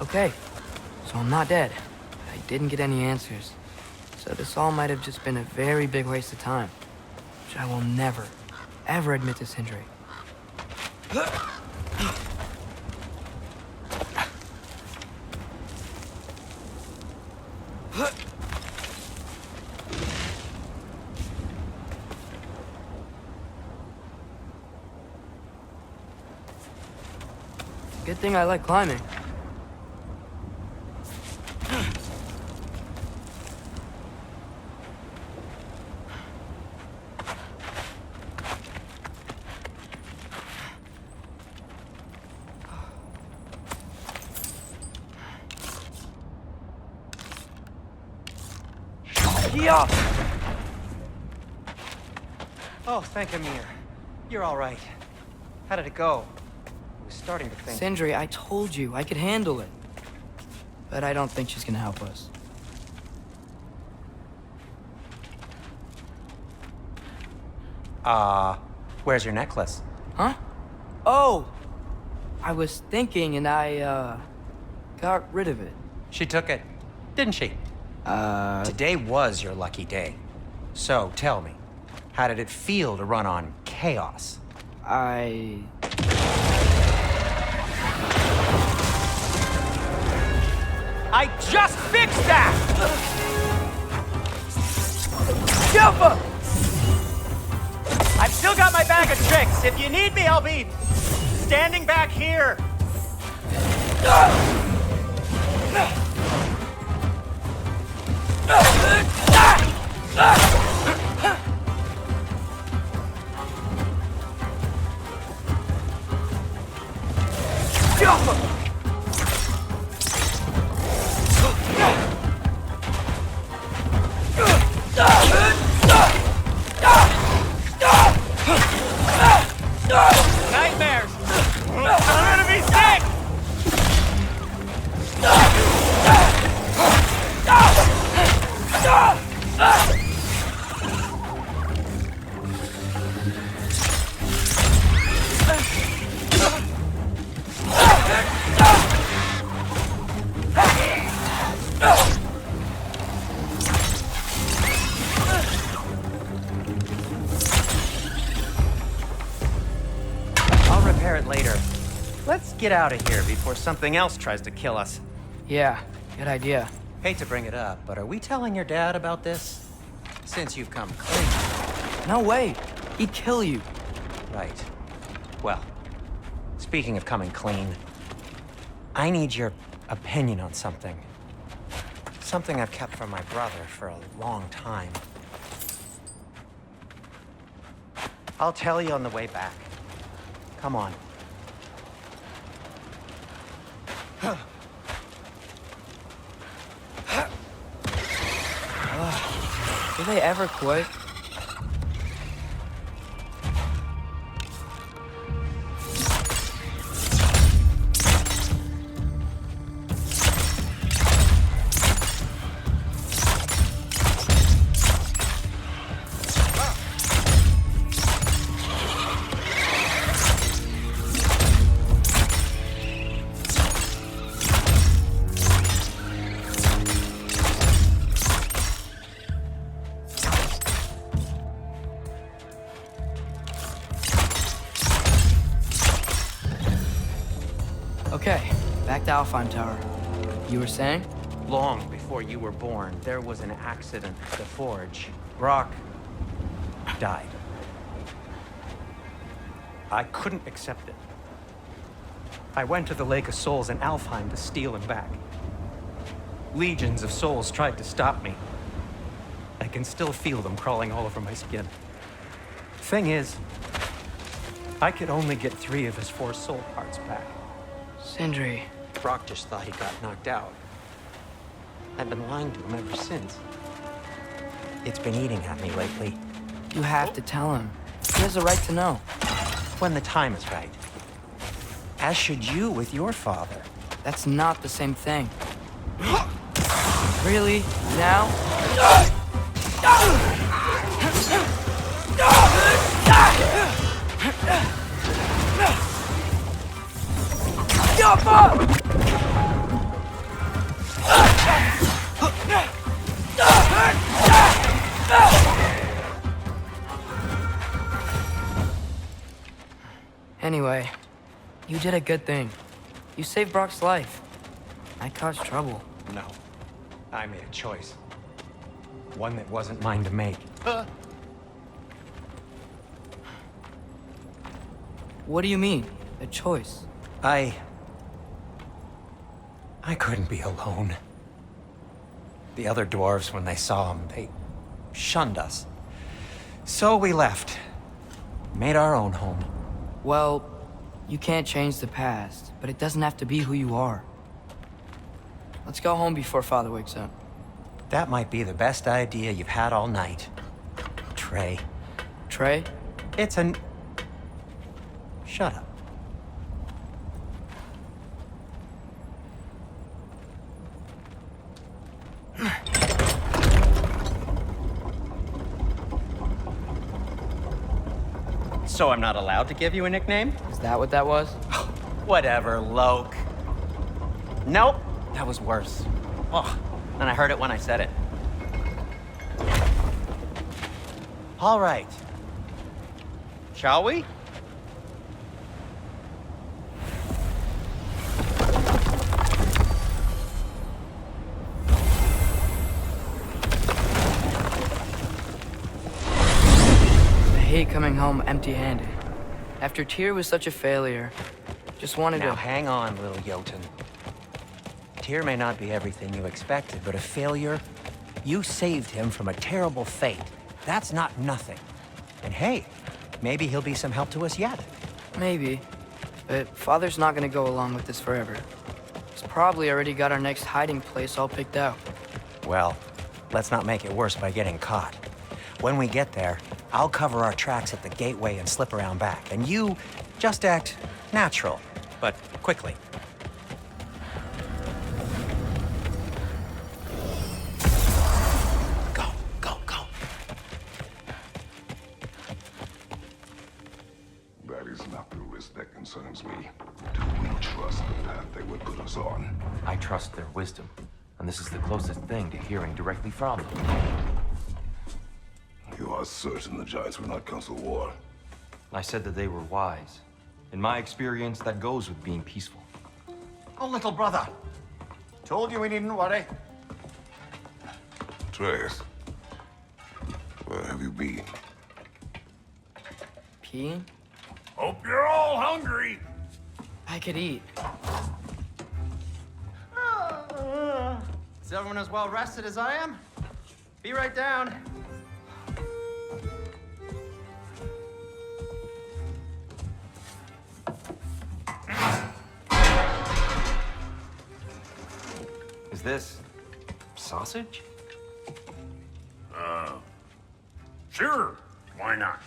Okay, so I'm not dead. I didn't get any answers. So this all might have just been a very big waste of time, which I will never, ever admit to Sindri. Good thing I like climbing. Oh, thank Amir. You're all right. How did it go? I was starting to think... Sindri, I told you I could handle it. But I don't think she's gonna help us. Where's your necklace? Huh? Oh! I was thinking and I, got rid of it. She took it, didn't she? Today was your lucky day. So, tell me, how did it feel to run on chaos? I just fixed that! Jumper! I've still got my bag of tricks. If you need me, I'll be standing back here. Nightmares! I'm gonna be sick! I'll repair it later. Let's get out of here before something else tries to kill us. Yeah, good idea. Hate to bring it up, but are we telling your dad about this? Since you've come clean. No way. He'd kill you. Right. Well, speaking of coming clean, I need your opinion on something. Something I've kept from my brother for a long time. I'll tell you on the way back. Come on. Do they ever quit? Okay, back to Alfheim Tower. You were saying? Long before you were born, there was an accident at the forge. Brock died. I couldn't accept it. I went to the Lake of Souls in Alfheim to steal him back. Legions of souls tried to stop me. I can still feel them crawling all over my skin. Thing is, I could only get 3 of his 4 soul parts back. Sindri. Brock just thought he got knocked out. I've been lying to him ever since. It's been eating at me lately. You have to tell him. He has a right to know. When the time is right. As should you with your father. That's not the same thing. Really? Now? Anyway, you did a good thing. You saved Brock's life. I caused trouble. No. I made a choice. One that wasn't mine to make. What do you mean? A choice? I couldn't be alone. The other dwarves, when they saw him, they shunned us. So we left. Made our own home. Well, you can't change the past, but it doesn't have to be who you are. Let's go home before Father wakes up. That might be the best idea you've had all night. Trey. Trey? It's an... Shut up. So I'm not allowed to give you a nickname? Is that what that was? Whatever, Loke. Nope, that was worse. Oh, and I heard it when I said it. All right. Shall we? I hate coming home empty-handed. After Tyr was such a failure, just wanted Now to... hang on, little Jotun. Tyr may not be everything you expected, but a failure? You saved him from a terrible fate. That's not nothing. And hey, maybe he'll be some help to us yet. Maybe. But Father's not gonna go along with this forever. He's probably already got our next hiding place all picked out. Well, let's not make it worse by getting caught. When we get there, I'll cover our tracks at the gateway and slip around back. And you just act natural, but quickly. Go, go, go. That is not the risk that concerns me. Do we trust the path they would put us on? I trust their wisdom, and this is the closest thing to hearing directly from them. You are certain the Giants will not counsel war? I said that they were wise. In my experience, that goes with being peaceful. Oh, little brother. Told you we needn't worry. Atreus, where have you been? Peeing? Hope you're all hungry. I could eat. Is everyone as well rested as I am? Be right down. Is this sausage? Sure. Why not?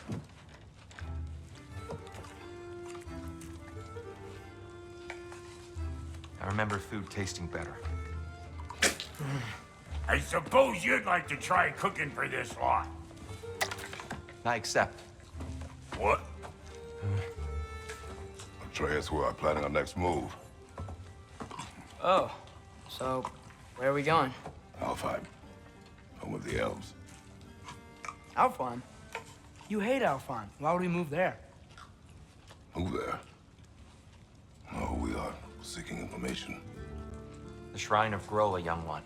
I remember food tasting better. I suppose you'd like to try cooking for this lot. I accept. What? Atreus, we are planning our next move. Oh, so where are we going? Alfheim, home of the elves. Alfheim? You hate Alfheim. Why would we move there? Move there. No, we are seeking information. The Shrine of Groa, young one.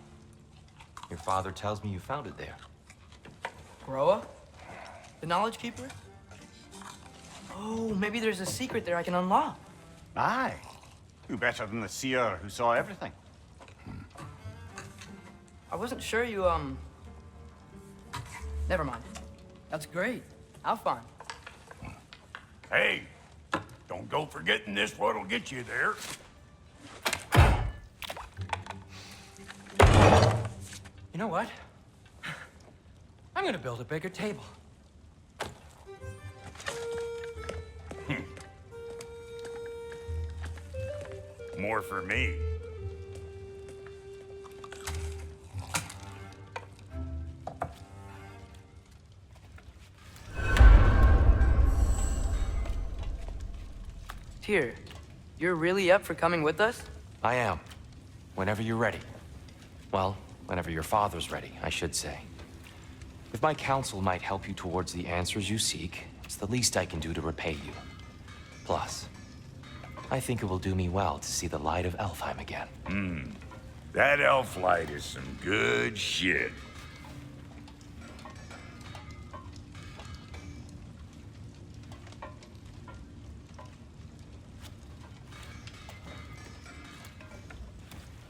Your father tells me you found it there. Groa? The Knowledge Keeper? Oh, maybe there's a secret there I can unlock. Aye. Who better than the seer who saw everything? I wasn't sure you, Never mind. That's great. Alfheim. Hey, don't go forgetting this what'll get you there. You know what? I'm gonna build a bigger table. More for me. Tyr, you're really up for coming with us? I am. Whenever you're ready. Well, whenever your father's ready, I should say. If my counsel might help you towards the answers you seek, it's the least I can do to repay you. Plus, I think it will do me well to see the light of Elfheim again. That elf light is some good shit.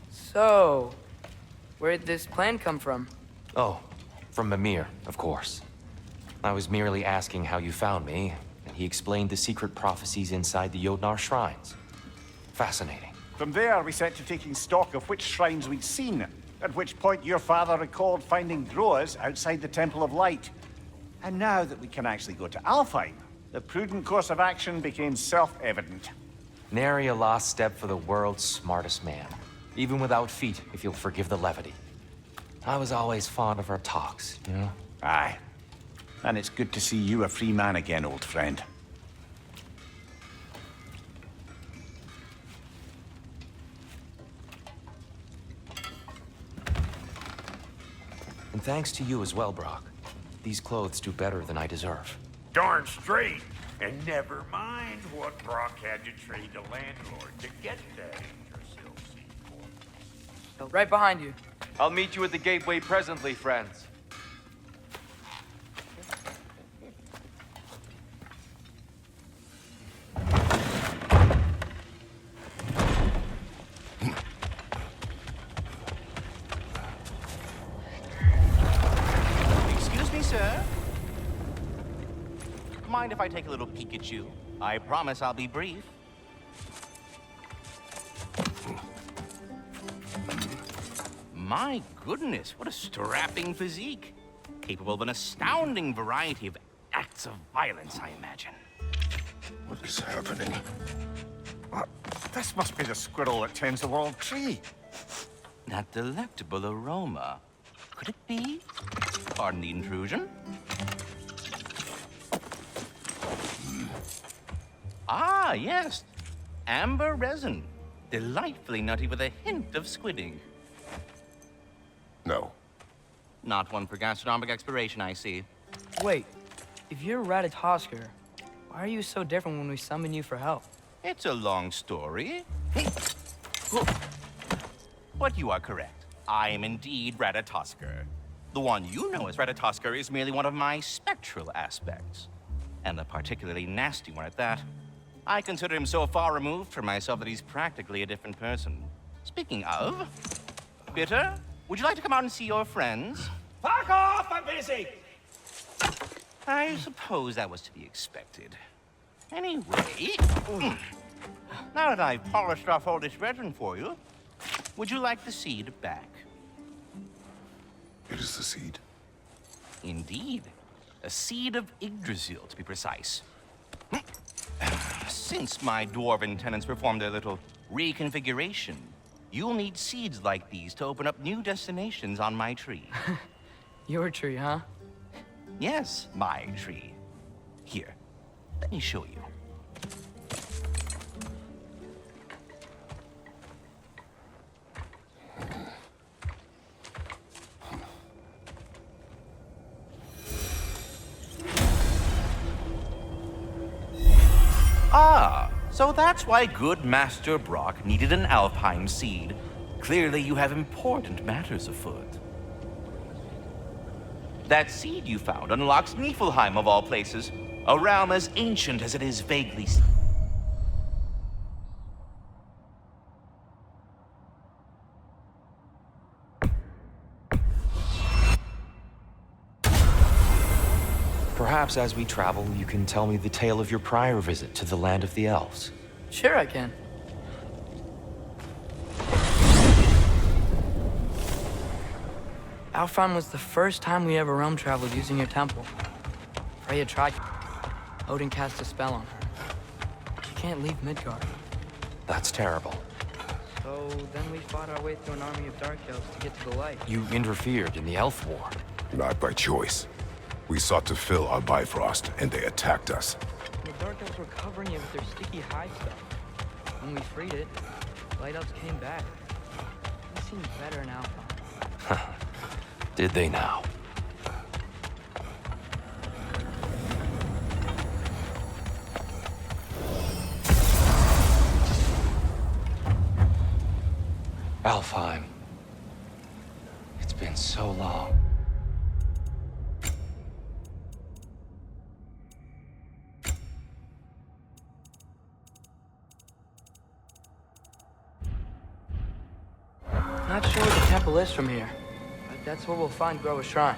So, where'd this plan come from? Oh, from Mimir, of course. I was merely asking how you found me, and he explained the secret prophecies inside the Jotnar shrines. Fascinating. From there, we set to taking stock of which shrines we'd seen, at which point your father recalled finding Droas outside the Temple of Light. And now that we can actually go to Alfheim, the prudent course of action became self-evident. Nary a lost step for the world's smartest man. Even without feet, if you'll forgive the levity. I was always fond of our talks, you know? Aye. And it's good to see you a free man again, old friend. And thanks to you as well, Brock. These clothes do better than I deserve. Darn straight. And never mind what Brock had to trade the landlord to get that Yggdrasil seed. Right behind you. I'll meet you at the gateway presently, friends. Excuse me, sir. Mind if I take a little peek at you? I promise I'll be brief. My goodness, what a strapping physique. Capable of an astounding variety of acts of violence, I imagine. What is happening? This must be the squirrel that tends the world tree. That delectable aroma. Could it be? Pardon the intrusion. Ah, yes. Amber resin. Delightfully nutty with a hint of squidding. No. Not one for gastronomic exploration, I see. Wait, if you're Ratatoskr, why are you so different when we summon you for help? It's a long story. But you are correct. I am indeed Ratatoskr. The one you know as Ratatoskr is merely one of my spectral aspects. And a particularly nasty one at that. I consider him so far removed from myself that he's practically a different person. Speaking of, Bitter, would you like to come out and see your friends? Fuck off! I'm busy! I suppose that was to be expected. Anyway, now that I've polished off all this resin for you, would you like the seed back? It is the seed. Indeed. A seed of Yggdrasil, to be precise. Since my dwarven tenants performed their little reconfiguration, you'll need seeds like these to open up new destinations on my tree. Your tree, huh? Yes, my tree. Here, let me show you. Ah, so that's why good Master Brock needed an Alfheim seed. Clearly you have important matters afoot. That seed you found unlocks Niflheim of all places, a realm as ancient as it is vaguely... Perhaps as we travel, you can tell me the tale of your prior visit to the land of the elves. Sure I can. Alfheim was the first time we ever realm traveled using your temple. Freya tried. Odin cast a spell on her. She can't leave Midgard. That's terrible. So then we fought our way through an army of dark elves to get to the light. You interfered in the elf war. Not by choice. We sought to fill our Bifrost, and they attacked us. It Dark Elves were covering it with their sticky hide stuff. When we freed it, Light Elves came back. They seemed better now. Did they now? Alfheim. It's been so long. Not sure where the temple is from here, but that's where we'll find Groa's shrine.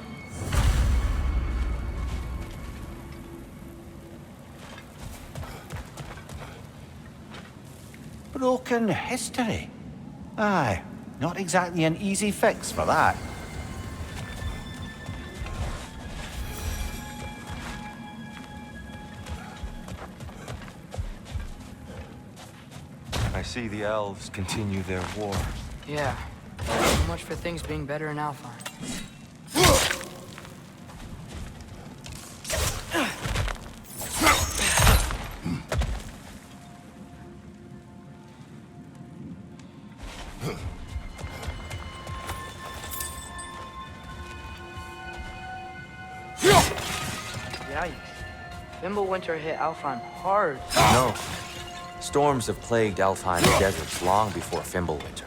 Broken history. Aye, not exactly an easy fix for that. I see the elves continue their war. Yeah, so much for things being better in Alfheim. Yikes. Winter hit Alfheim hard. No. Storms have plagued Alfheim's deserts long before Fimbulwinter.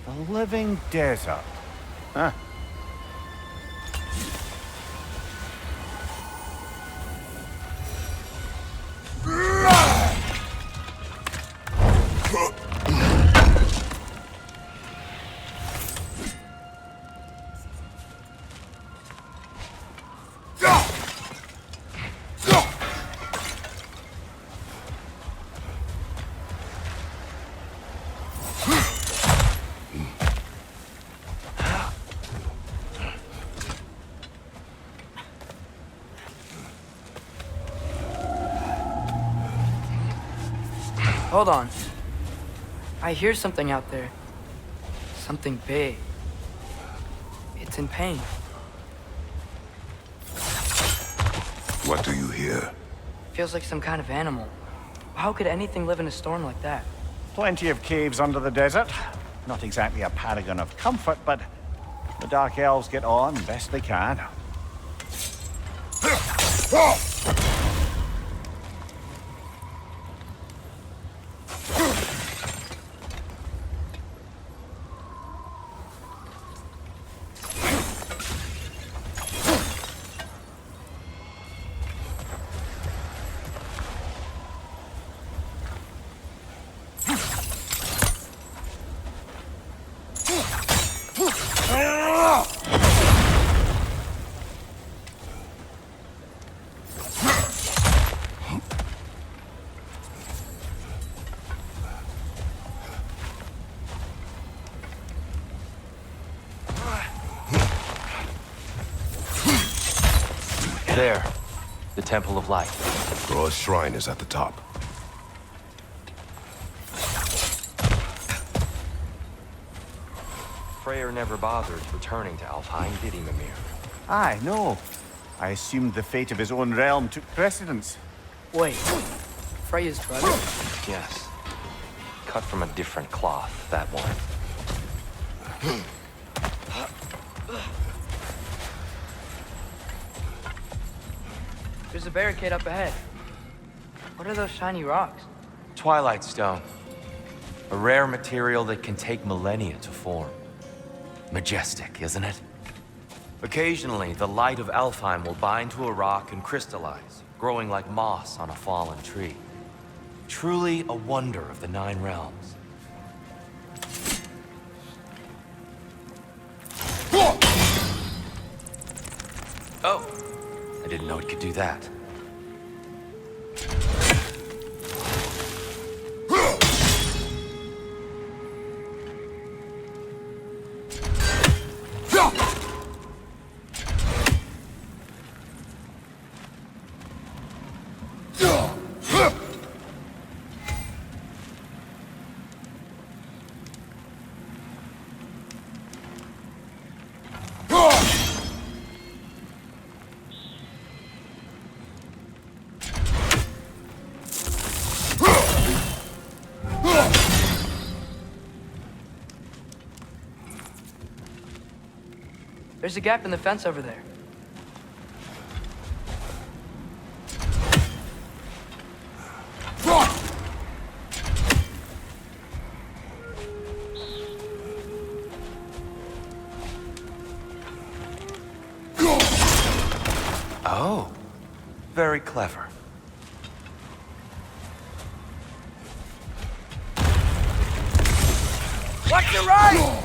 The living desert. Huh? Hold on. I hear something out there. Something big. It's in pain. What do you hear? Feels like some kind of animal. How could anything live in a storm like that? Plenty of caves under the desert. Not exactly a paragon of comfort, but the Dark Elves get on best they can. There. The Temple of Light. Groa's shrine is at the top. Freyr never bothered returning to Alfheim, did he, Mimir? Aye, no. I assumed the fate of his own realm took precedence. Wait. Freya's brother? Yes. Cut from a different cloth, that one. There's a barricade up ahead. What are those shiny rocks? Twilight Stone. A rare material that can take millennia to form. Majestic, isn't it? Occasionally, the light of Alfheim will bind to a rock and crystallize, growing like moss on a fallen tree. Truly a wonder of the Nine Realms. Oh! I didn't know it could do that. There's a gap in the fence over there. Oh, very clever. Watch your right!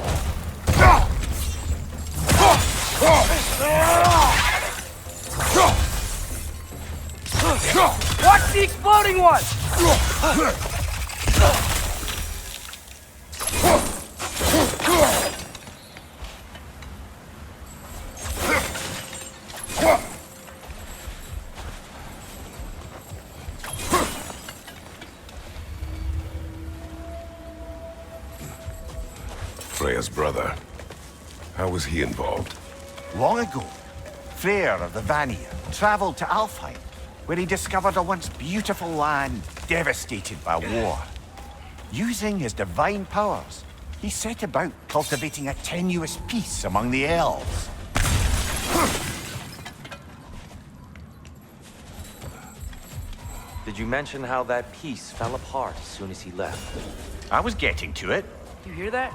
Watch the exploding one! Freya's brother. How was he involved? Long ago, Freyr of the Vanir traveled to Alfheim, where he discovered a once beautiful land devastated by war. Using his divine powers, he set about cultivating a tenuous peace among the elves. Did you mention how that piece fell apart as soon as he left? I was getting to it. You hear that?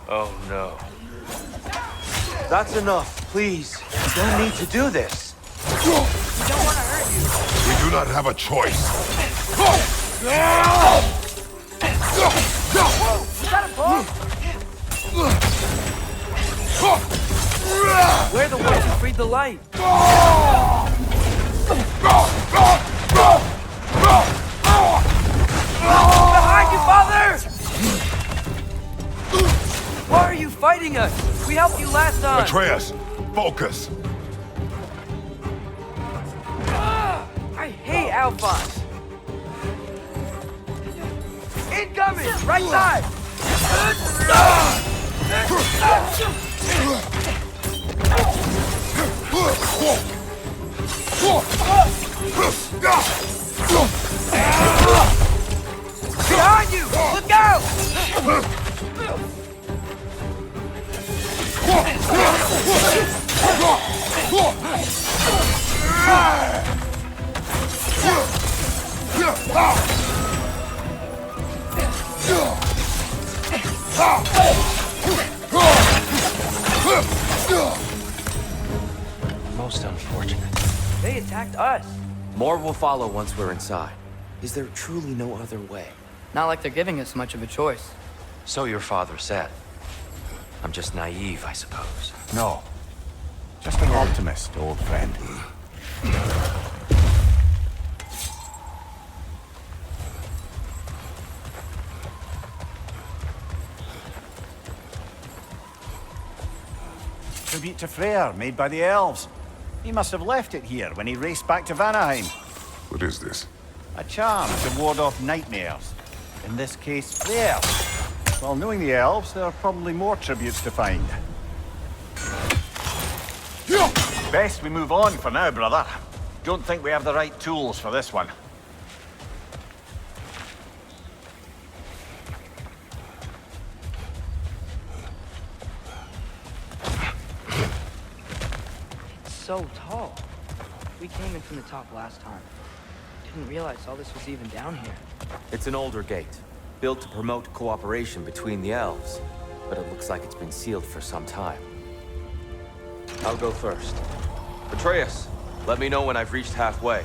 Oh no. That's enough, please. You don't need to do this. We don't want to hurt you. We do not have a choice. Whoa! Is that a bomb? We're the ones who freed the light. Behind you, father! Why are you fighting us? We helped you last time. Atreus, focus. I hate Alphonse. Incoming! Right side! Behind you! Look out! Most unfortunate. They attacked us. More will follow once we're inside. Is there truly no other way? Not like they're giving us much of a choice. So your father said. I'm just naive, I suppose. No. Just an optimist, old friend. Tribute to Freyr, made by the elves. He must have left it here when he raced back to Vanaheim. What is this? A charm to ward off nightmares. In this case, Freyr. Well, knowing the elves, there are probably more tributes to find. Best we move on for now, brother. Don't think we have the right tools for this one. It's so tall. We came in from the top last time. Didn't realize all this was even down here. It's an older gate, built to promote cooperation between the elves, but it looks like it's been sealed for some time. I'll go first. Atreus, let me know when I've reached halfway.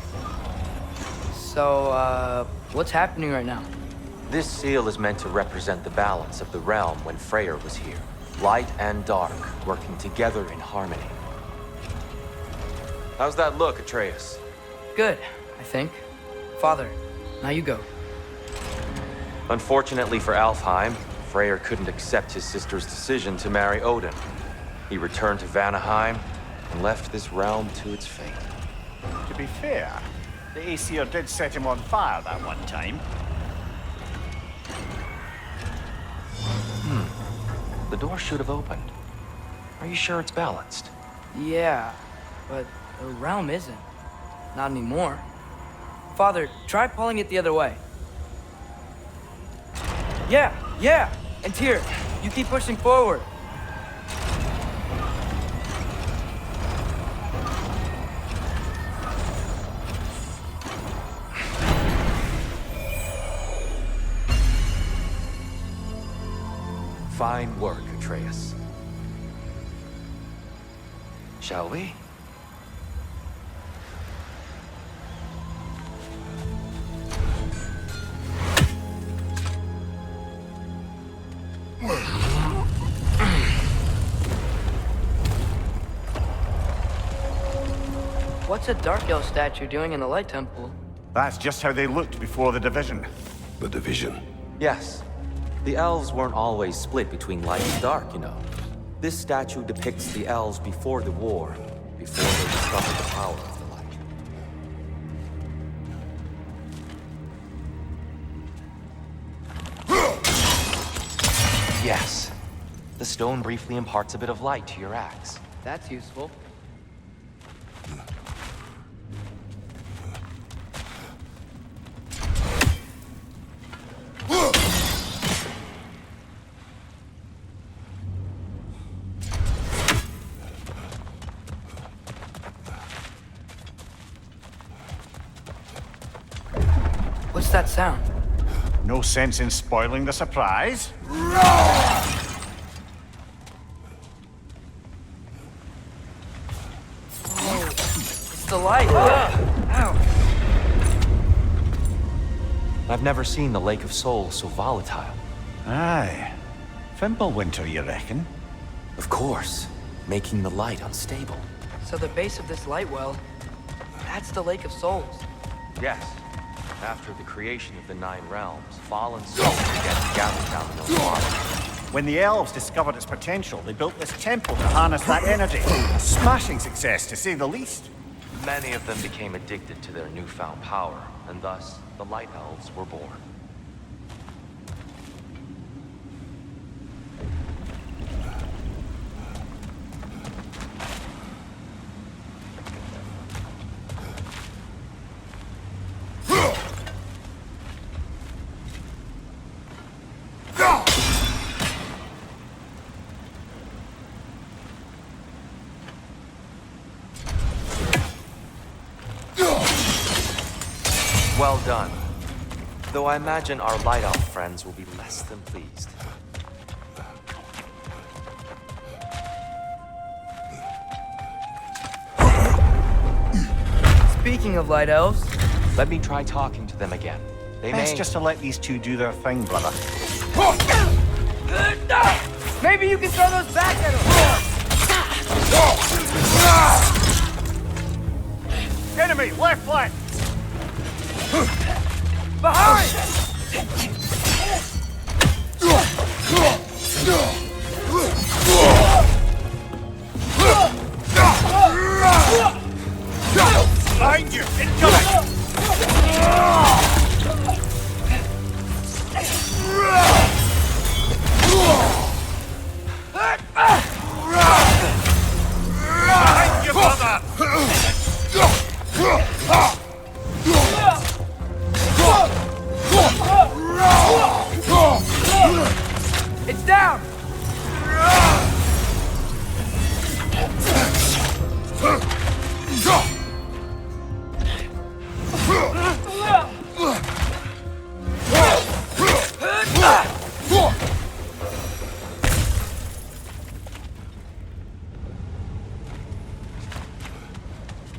So, what's happening right now? This seal is meant to represent the balance of the realm when Freyr was here. Light and dark, working together in harmony. How's that look, Atreus? Good, I think. Father, now you go. Unfortunately for Alfheim, Freyr couldn't accept his sister's decision to marry Odin. He returned to Vanaheim and left this realm to its fate. To be fair, the Aesir did set him on fire that one time. The door should have opened. Are you sure it's balanced? Yeah, but the realm isn't. Not anymore. Father, try pulling it the other way. Yeah! And Tyr, you keep pushing forward. Fine work, Atreus. Shall we? What's a Dark Elf statue doing in the Light Temple? That's just how they looked before the division. The division. Yes. The elves weren't always split between light and dark, you know. This statue depicts the elves before the war, before they discovered the power of the light. Yes. The stone briefly imparts a bit of light to your axe. That's useful. What's that sound? No sense in spoiling the surprise. It's the light. Ow. I've never seen the Lake of Souls so volatile. Aye. Fimbulwinter, you reckon? Of course, making the light unstable. So the base of this light well, that's the Lake of Souls. Yes. After the creation of the 9 realms, fallen souls began to gather down in those waters. When the elves discovered its potential, they built this temple to harness that energy. A smashing success, to say the least. Many of them became addicted to their newfound power, and thus, the Light Elves were born. Well done. Though I imagine our Light Elf friends will be less than pleased. Speaking of Light Elves, Let me try talking to them again. They Best may... just to let these two do their thing, brother. maybe you can throw those back at him. Enemy, left flank! Behind! Behind you! Incoming! Behind you, brother! It's down!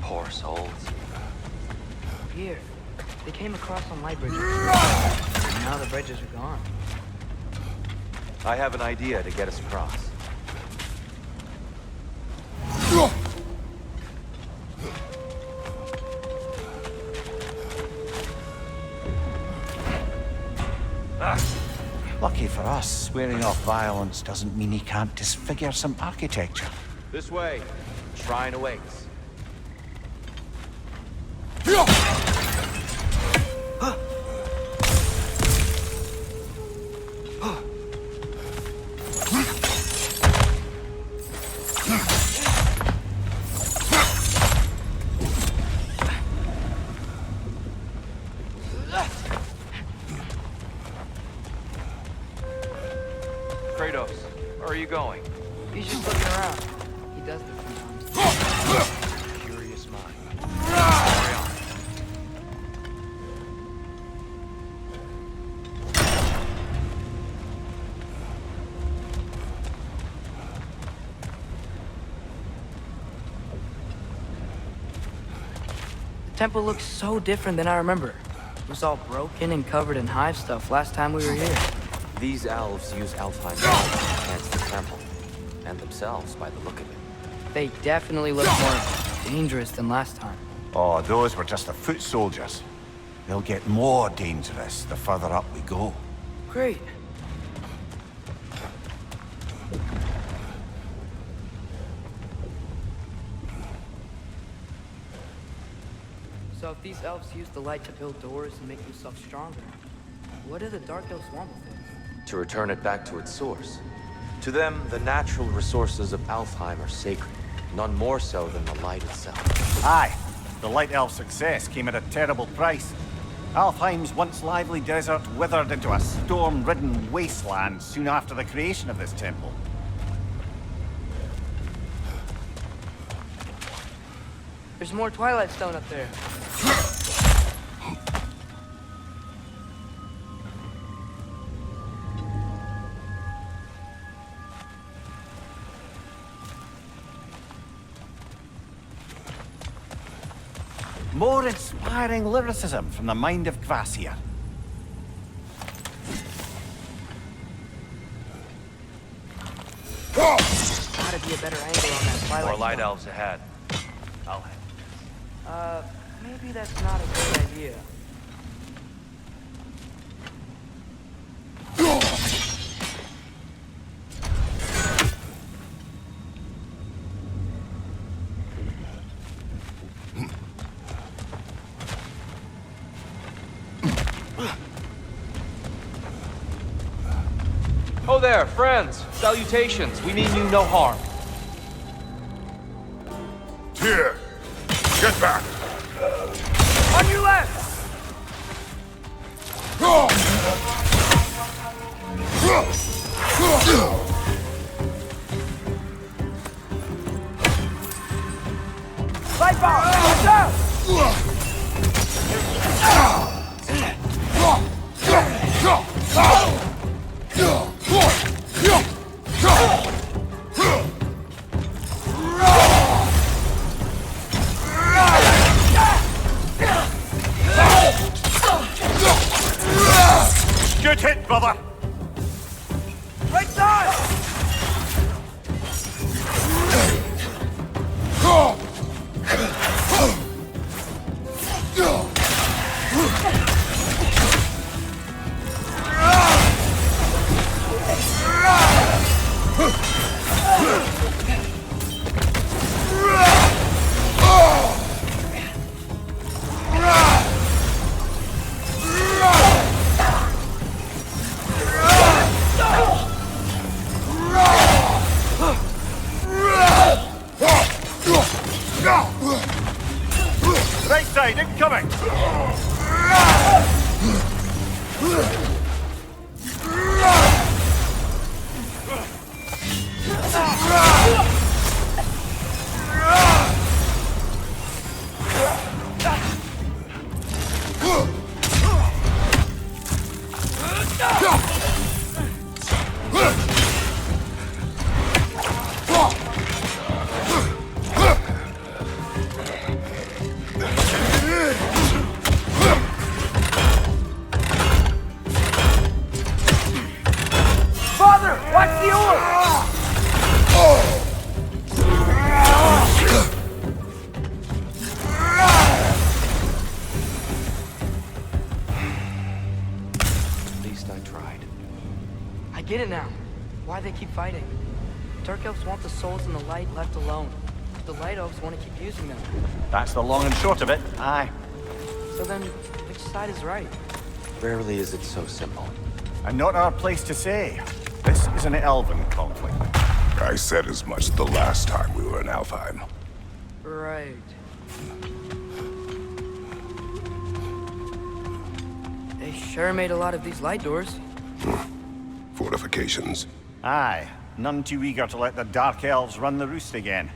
Poor souls. Here, they came across on light bridges. Now the bridges are gone. I have an idea to get us across. Lucky for us, swearing off violence doesn't mean he can't disfigure some architecture. This way. Shrine awaits. Kratos, where are you going? He's just looking around. He does this sometimes. Curious mind. Carry on. temple looks so different than I remember. It was all broken and covered in hive stuff last time we were here. These elves use Alfheim to enhance the temple, and themselves by the look of it. They definitely look more dangerous than last time. Oh, those were just the foot soldiers. They'll get more dangerous the further up we go. Great. So if these elves use the light to build doors and make themselves stronger, what do the Dark Elves want with it? To return it back to its source. To them, the natural resources of Alfheim are sacred, none more so than the light itself. Aye, the Light Elf success came at a terrible price. Alfheim's once lively desert withered into a storm-ridden wasteland soon after the creation of this temple. There's more Twilight Stone up there. More inspiring lyricism from the mind of Kvasir. Gotta be a better angle on that Twilight More light Stone. elves ahead. I'll head. Maybe that's not a good idea. Oh there, friends! Salutations! We mean you no harm. Tyr, get back! On your left! Light bar! Watch out! Good hit, brother! Right side! Right side, incoming! Father, watch the orb! At least I tried. I get it now. Why they keep fighting. Dark Elves want the souls in the light left alone. The Light Elves want to keep using them. That's the long and short of it, aye. So then, which side is right? Rarely is it so simple. And not our place to say. This is an elven conflict. I said as much the last time we were in Alfheim. Right. They sure made a lot of these light doors. Fortifications. Aye, none too eager to let the Dark Elves run the roost again.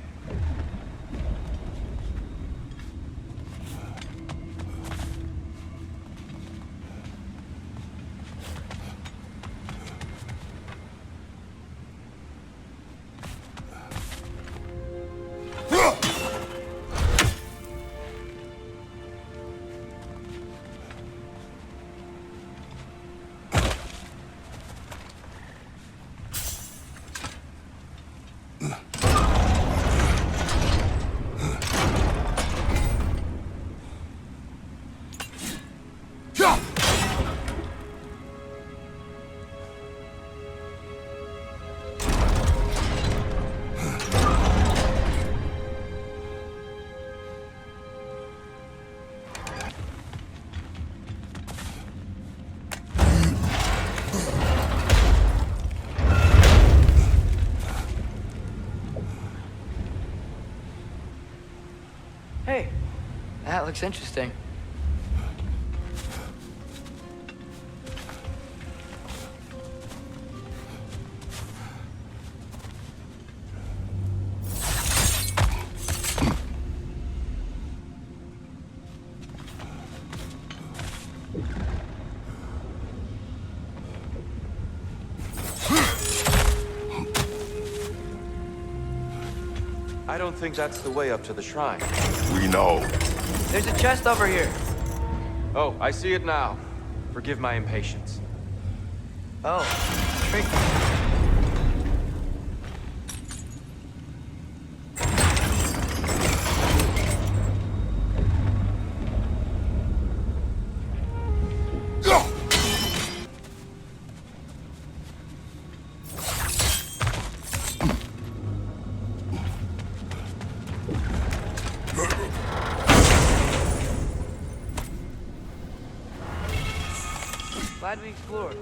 That looks interesting. I don't think that's the way up to the shrine. We know. There's a chest over here. Oh, I see it now. Forgive my impatience. Oh, tricky. Glad we explored.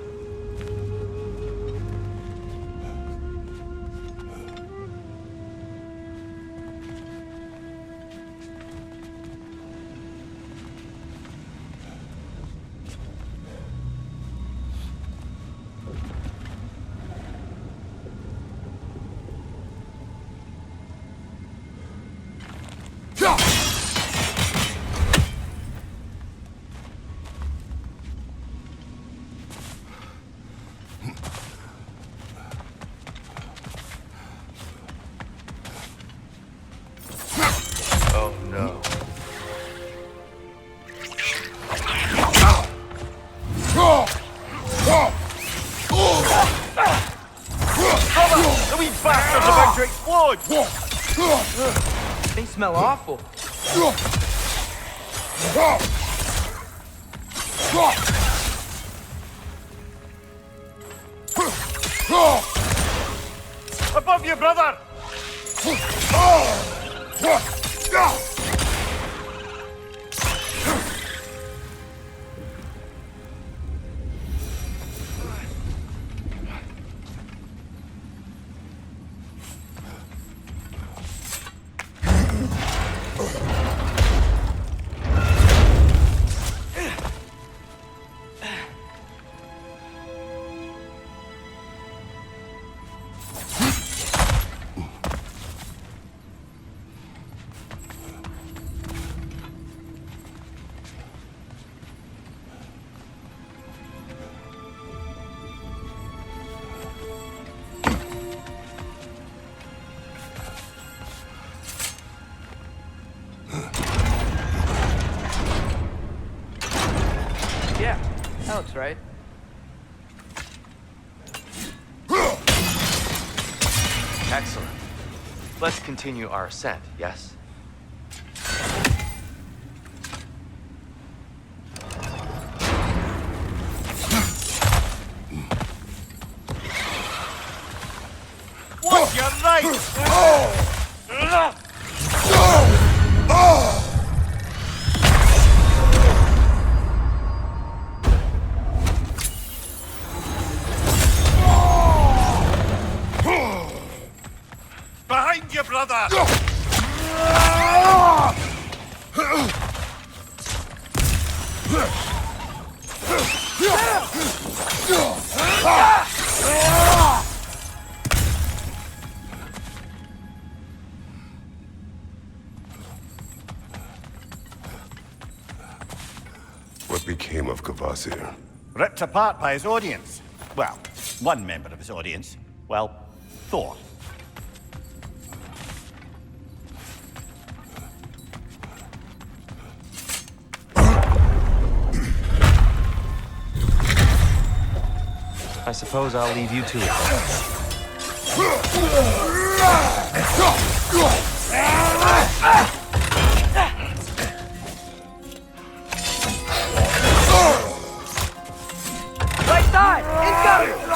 Oh no. The wee bastards are about to explode! They smell awful. Above you, brother! Yeah, that looks right. Excellent. Let's continue our ascent, yes? What? You're right! Behind you, brother! What became of Kvasir? Ripped apart by his audience. Well, one member of his audience. Well, Thor. I suppose I'll leave you to it. Right side! Incoming!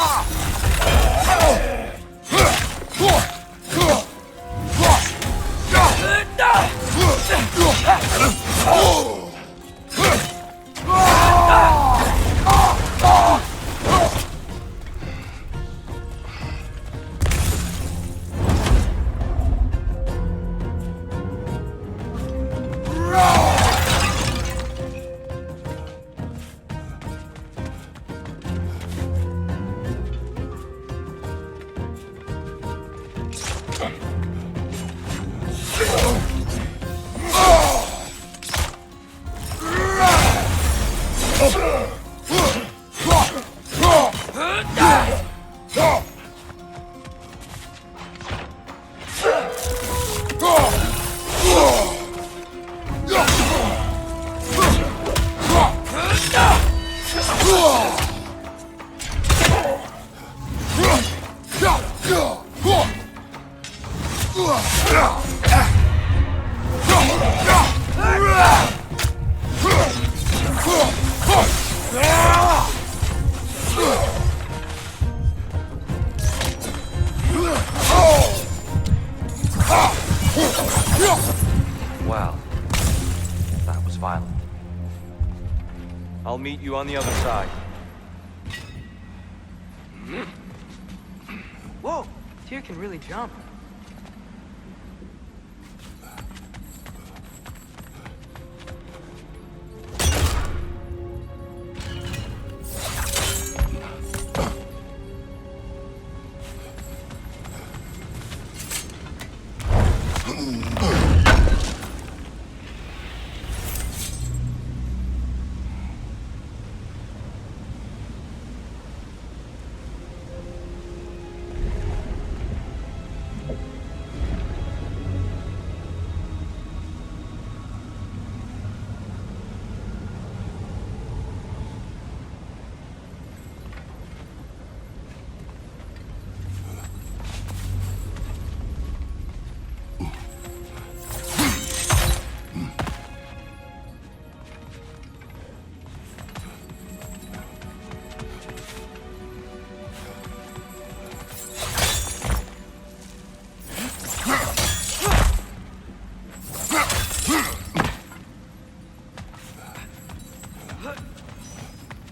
Well, that was violent. I'll meet you on the other side. Whoa! Tyr can really jump.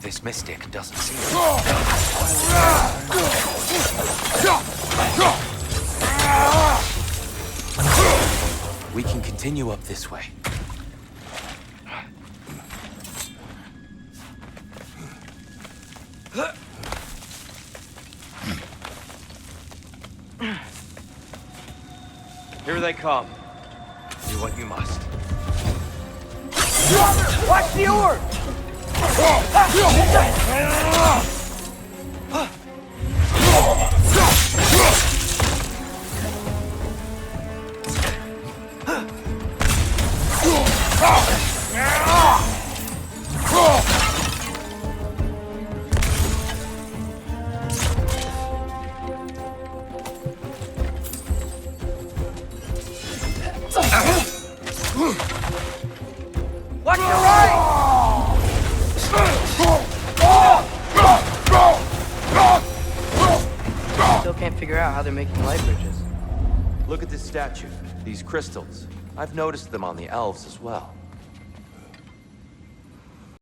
This mystic doesn't seem... We can continue up this way. Here they come. Do what you must. Watch the orb! Watch your right! Still can't figure out how they're making light bridges. Look at this statue, these crystals. I've noticed them on the elves as well.